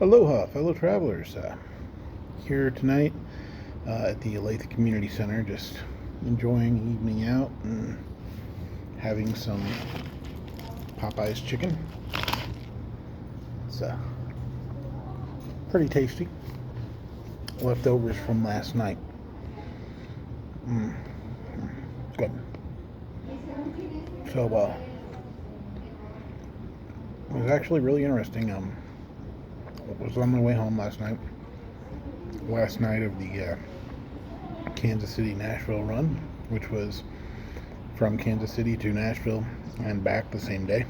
Aloha, fellow travelers. Here tonight at the Olathe Community Center, just enjoying evening out and having some Popeye's chicken. It's pretty tasty. Leftovers from last night. Mm, good. So, it was actually really interesting. Was on my way home last night. Last night of the Kansas City Nashville run, which was from Kansas City to Nashville and back the same day.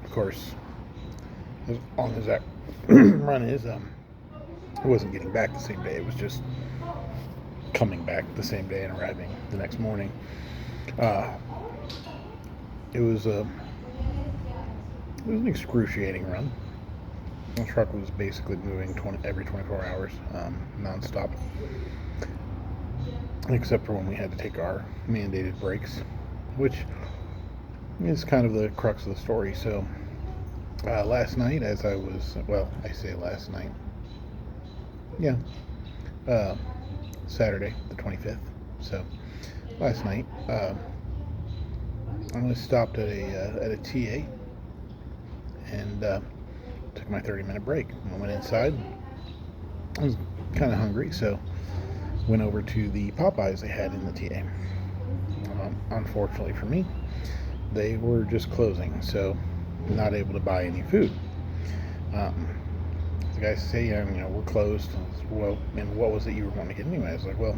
Of course, as long as that run is, it wasn't getting back the same day. It was just coming back the same day and arriving the next morning. It was an excruciating run. The truck was basically moving every 24 hours, nonstop, except for when we had to take our mandated breaks, which is kind of the crux of the story. So last night, I say last night, yeah, Saturday the 25th. So last night, I stopped at a TA and took my 30-minute break. I went inside. I was kind of hungry, so went over to the Popeyes they had in the TA. Unfortunately for me, they were just closing, so not able to buy any food. The guys say, we're closed. Said, well, and what was it you were wanting to get anyway? I was like, I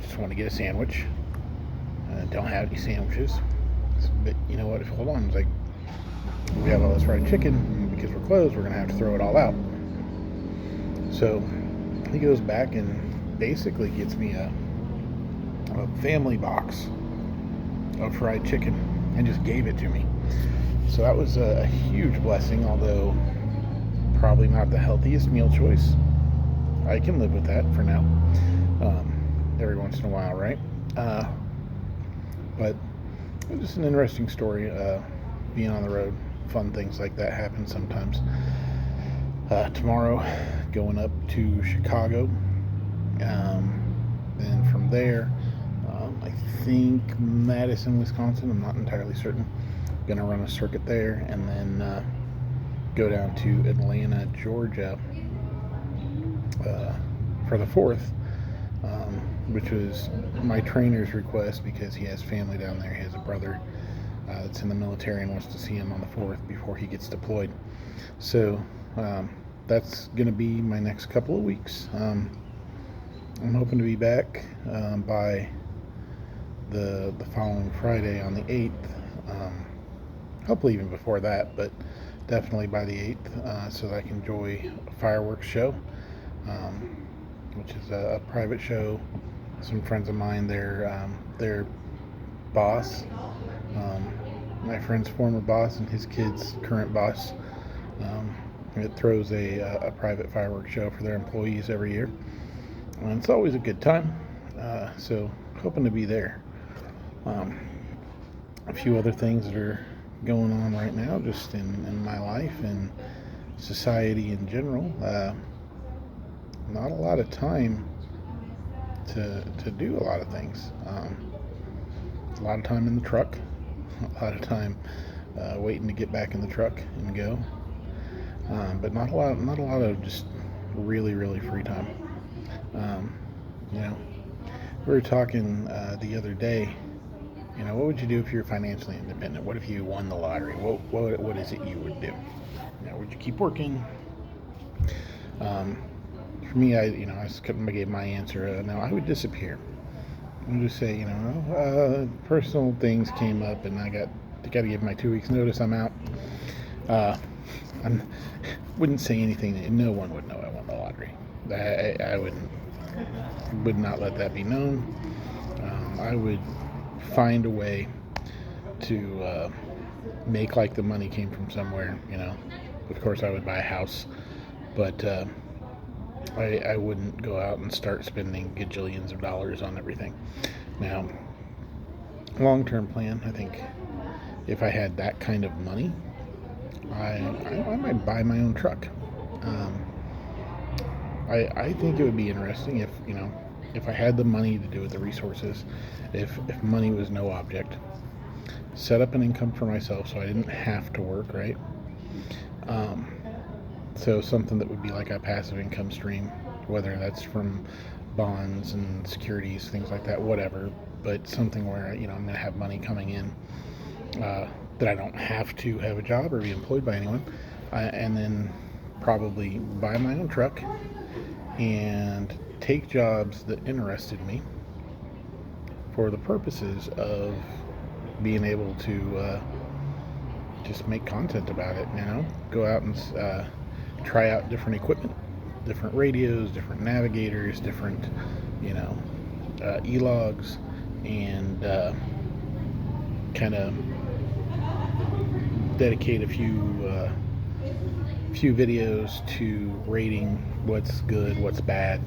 just want to get a sandwich. Don't have any sandwiches. But you know what? Hold on. I was like, we have all this fried chicken, and because we're closed, we're going to have to throw it all out. So he goes back and basically gets me a family box of fried chicken and just gave it to me. So that was a huge blessing, although probably not the healthiest meal choice. I can live with that for now, every once in a while, right? But it was just an interesting story, being on the road. Fun things like that happen sometimes. Tomorrow, going up to Chicago. Then from there, I think Madison, Wisconsin. I'm not entirely certain. Gonna run a circuit there, and then go down to Atlanta, Georgia, for the 4th, which was my trainer's request because he has family down there. He has a brother that's in the military and wants to see him on the 4th before he gets deployed. So that's going to be my next couple of weeks. I'm hoping to be back by the following Friday on the 8th. Hopefully even before that, but definitely by the 8th, so that I can enjoy a fireworks show, which is a private show. Some friends of mine, their boss, my friend's former boss and his kid's current boss, it throws a private fireworks show for their employees every year. And it's always a good time, so hoping to be there. A few other things that are going on right now, just in my life and society in general. Not a lot of time to do a lot of things. A lot of time in the truck, a lot of time waiting to get back in the truck and go. But not a lot of just really, really free time. We were talking the other day. What would you do if you're financially independent? What if you won the lottery? What is it you would do? Would you keep working? For me, I gave my answer. No, I would disappear. I would just say, personal things came up, and I got to give my 2 weeks notice. I'm out. I wouldn't say anything. No one would know I won the lottery. I would not let that be known. I would find a way to make like the money came from somewhere. Of course, I would buy a house, but I wouldn't go out and start spending gajillions of dollars on everything. Now, long-term plan, I think if I had that kind of money, I might buy my own truck. Um, I think it would be interesting if, if I had the money to do it, the resources, if money was no object, set up an income for myself so I didn't have to work, right? Um, so something that would be like a passive income stream, whether that's from bonds and securities, things like that, whatever, but something where, I'm going to have money coming in, that I don't have to have a job or be employed by anyone, and then probably buy my own truck and take jobs that interested me for the purposes of being able to just make content about it. Go out and try out different equipment, different radios, different navigators, different e-logs, and kind of dedicate a few videos to rating what's good, what's bad,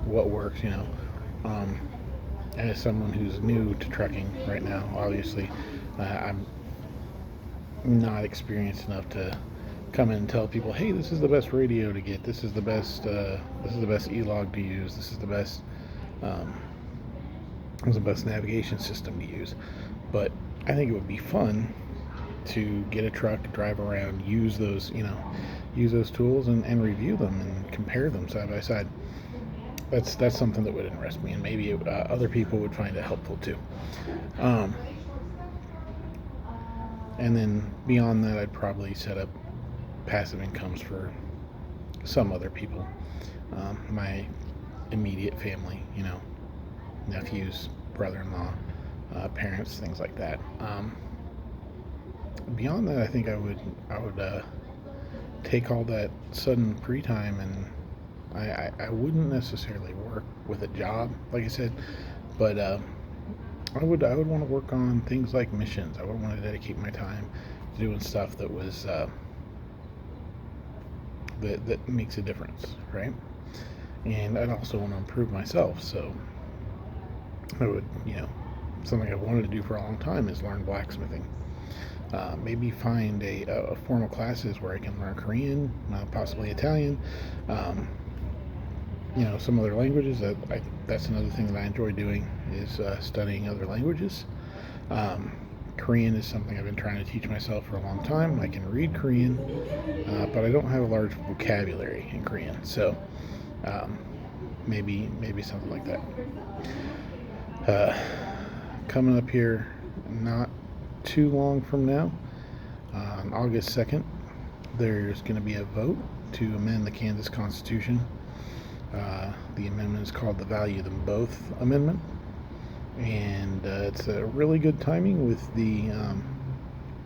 what works. Um, as someone who's new to trucking right now, obviously, I'm not experienced enough to come in and tell people, hey, this is the best radio to get, this is the best e-log to use, this is the best navigation system to use. But I think it would be fun to get a truck, drive around, use those tools and review them and compare them side by side. That's something that would interest me, and maybe other people would find it helpful too. And then beyond that, I'd probably set up passive incomes for some other people, my immediate family, nephews, brother-in-law, parents, things like that. Beyond that, I think I would take all that sudden free time, and I wouldn't necessarily work with a job, like I said, but I would want to work on things like missions. I would want to dedicate my time to doing stuff that was that makes a difference, right? And I'd also want to improve myself, so I would, something I've wanted to do for a long time is learn blacksmithing. Maybe find a formal classes where I can learn Korean, possibly Italian, some other languages. That's another thing that I enjoy doing is studying other languages. Korean is something I've been trying to teach myself for a long time. I can read Korean, but I don't have a large vocabulary in Korean, so maybe something like that. Coming up here, not too long from now, on August 2nd, there's going to be a vote to amend the Kansas Constitution. The amendment is called the Value Them Both Amendment, and it's a really good timing with the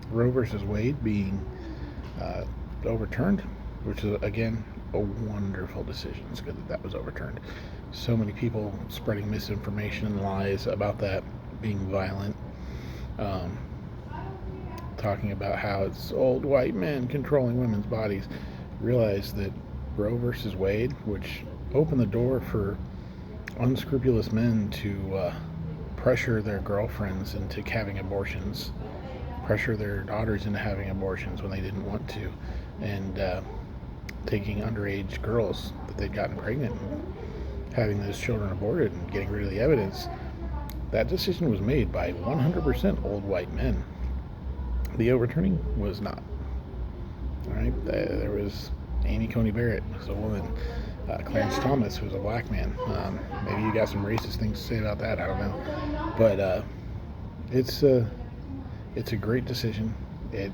Roe versus Wade being overturned, which is, again, a wonderful decision. It's good that was overturned. So many people spreading misinformation and lies about that, being violent, talking about how it's old white men controlling women's bodies. Realize that Roe versus Wade, which opened the door for unscrupulous men to pressure their girlfriends into having abortions, pressure their daughters into having abortions when they didn't want to, and taking underage girls that they'd gotten pregnant and having those children aborted and getting rid of the evidence. That decision was made by 100% old white men. The overturning was not. All right, there was Amy Coney Barrett, who's a woman. Clarence Thomas, who's a black man. Maybe you got some racist things to say about that. I don't know, but it's a great decision. It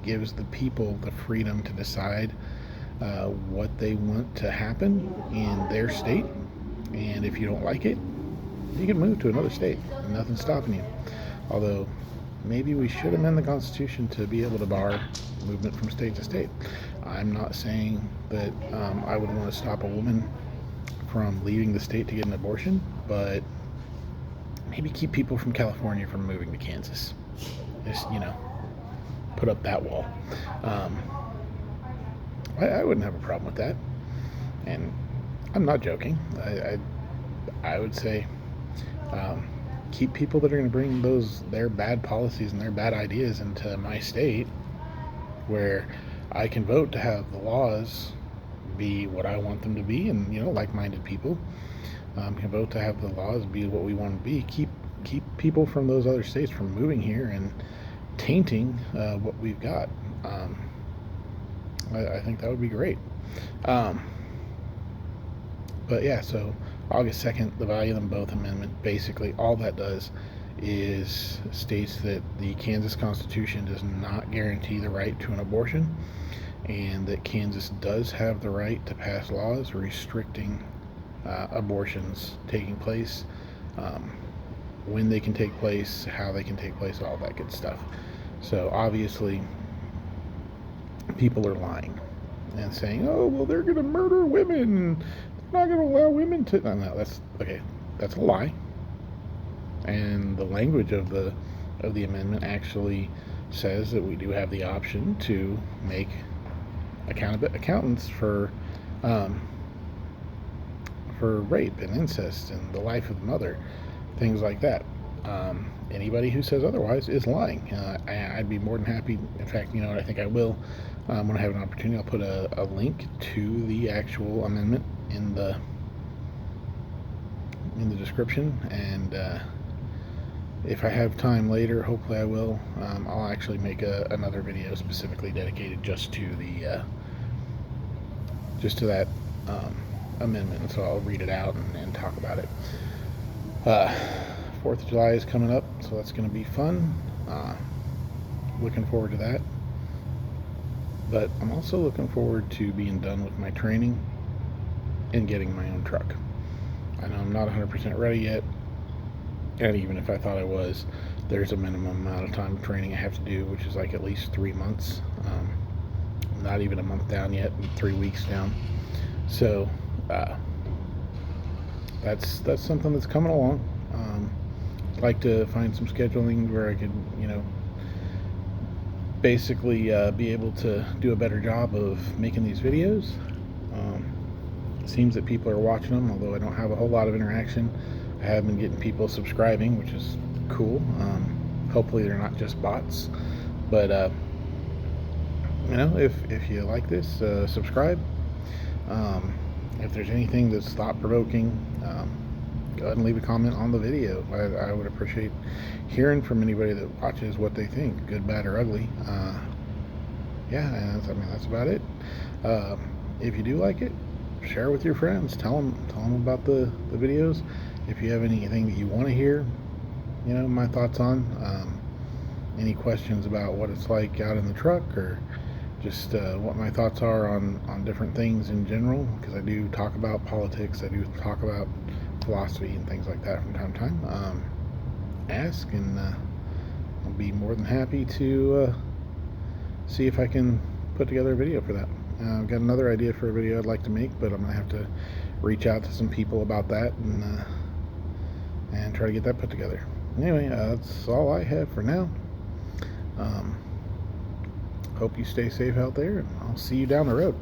gives the people the freedom to decide what they want to happen in their state, and if you don't like it, you can move to another state. Nothing's stopping you. Although maybe we should amend the Constitution to be able to bar movement from state to state. I'm not saying that I would want to stop a woman from leaving the state to get an abortion, but maybe keep people from California from moving to Kansas. Just, put up that wall. I wouldn't have a problem with that. And I'm not joking. I would say keep people that are going to bring their bad policies and their bad ideas into my state where I can vote to have the laws be what I want them to be, and like-minded people can vote to have the laws be what we want to be. Keep people from those other states from moving here and tainting what we've got. I think that would be great. But yeah, so August 2nd, the Value Them Both Amendment, basically all that does is states that the Kansas Constitution does not guarantee the right to an abortion, and that Kansas does have the right to pass laws restricting abortions taking place, when they can take place, how they can take place, all that good stuff. So obviously people are lying and saying, oh, well, they're going to murder women and they're not going to allow women to. No, that's okay. That's a lie. And the language of the amendment actually says that we do have the option to make accountants for rape and incest and the life of the mother, things like that. Anybody who says otherwise is lying. I'd be more than happy. In fact, you know what? I think I will. When I have an opportunity, I'll put a link to the actual amendment in the description, and if I have time later, hopefully I will, I'll actually make another video specifically dedicated just to that amendment. So I'll read it out and talk about it. 4th of July is coming up, so that's going to be fun. Looking forward to that. But I'm also looking forward to being done with my training and getting my own truck. I know I'm not 100% ready yet, and even if I thought I was, there's a minimum amount of time of training I have to do, which is like at least 3 months. Not even a month down yet, 3 weeks down. So that's something that's coming along. I'd like to find some scheduling where I could, basically be able to do a better job of making these videos. It seems that people are watching them, although I don't have a whole lot of interaction. I have been getting people subscribing, which is cool. Hopefully they're not just bots. But if you like this, subscribe. If there's anything that's thought-provoking, go ahead and leave a comment on the video. I would appreciate hearing from anybody that watches what they think, good, bad, or ugly. Yeah, and that's about it. If you do like it, share with your friends. Tell them about the videos. If you have anything that you want to hear, my thoughts on, any questions about what it's like out in the truck, or just what my thoughts are on different things in general, because I do talk about politics, I do talk about philosophy and things like that from time to time, ask, and I'll be more than happy to see if I can put together a video for that. I've got another idea for a video I'd like to make, but I'm going to have to reach out to some people about that and try to get that put together. Anyway, that's all I have for now. Hope you stay safe out there, and I'll see you down the road.